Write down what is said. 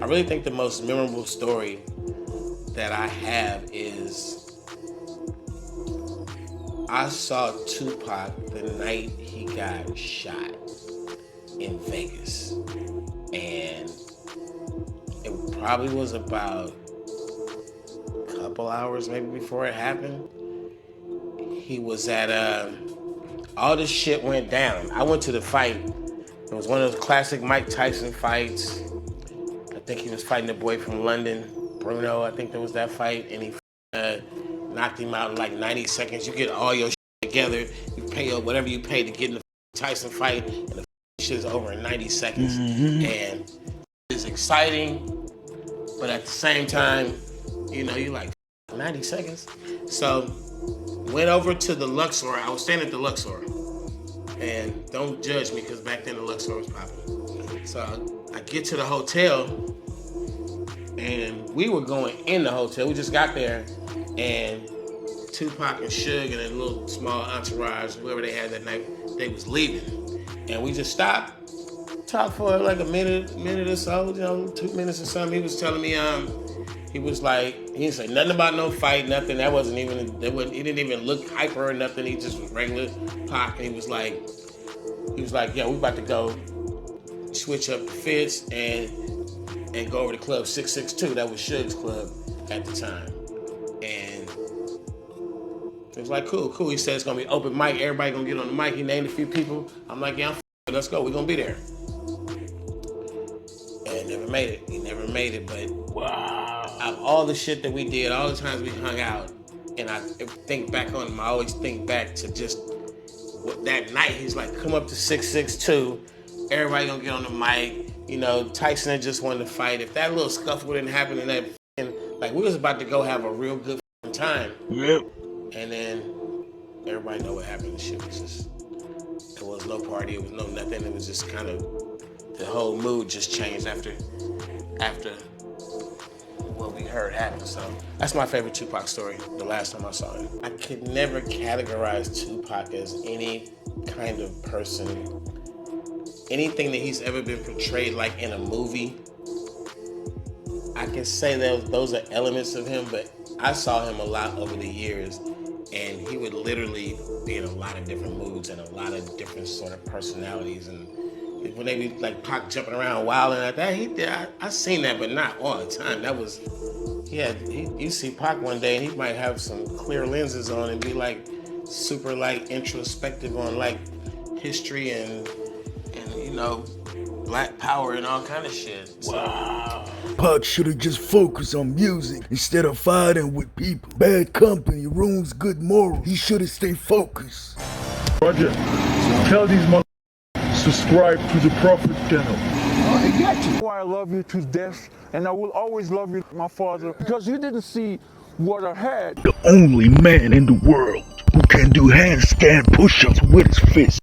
I really think the most memorable story that I have is I saw Tupac the night he got shot in Vegas. And it probably was about a couple hours maybe before it happened. He was at all this shit went down. I went to the fight. It was one of those classic Mike Tyson fights. I think he was fighting the boy from London, Bruno. I think there was that fight, and he knocked him out in like 90 seconds. You get all your shit together. You pay whatever you pay to get in the Tyson fight, and the shit is over in 90 seconds. And it's exciting, but at the same time, you know, you're like 90 seconds. So went over to the Luxor. I was staying at the Luxor. And don't judge me because back then the Luxor was popping. So I get to the hotel and we were going in the hotel. We just got there and Tupac and Suge and a little small entourage, whoever they had that night, they was leaving. And we just stopped, talked for like a minute or so, 2 minutes or something. He was telling me, he was like, he didn't say nothing about no fight, nothing. That wasn't even, he didn't even look hyper or nothing. He just was regular Pac. And he was like, yeah, we about to go switch up the fits and go over to Club 662. That was Suge's club at the time. And it was like, cool. He said it's gonna be open mic. Everybody gonna get on the mic. He named a few people. I'm like, yeah, let's go. We're gonna be there. And never made it. He never made it, but wow. Out of all the shit that we did, all the times we hung out, and I think back on him, I always think back to just that night. He's like, come up to 662. Everybody gonna get on the mic. You know, Tyson had just wanted to fight. If that little scuffle didn't happen in that, like we was about to go have a real good time. Yep. And then everybody know what happened. The shit was just, it was no party. It was no nothing. It was just kind of, the whole mood just changed after what we heard happen. So that's my favorite Tupac story, the last time I saw him. I could never categorize Tupac as any kind of person. Anything that he's ever been portrayed like in a movie, I can say that those are elements of him, but I saw him a lot over the years, and he would literally be in a lot of different moods and a lot of different sort of personalities. And when they be like Pac jumping around wilding like that, I seen that, but not all the time. That was, you see Pac one day and he might have some clear lenses on and be like super like introspective on like history and you know, Black Power and all kind of shit. So. Wow. Pac should have just focused on music instead of fighting with people. Bad company ruins good morals. He should have stayed focused. Roger, tell these motherfuckers subscribe to the Prophet channel. I got you. I love you to death, and I will always love you, my father, because you didn't see what I had. The only man in the world who can do handstand push-ups with his fist.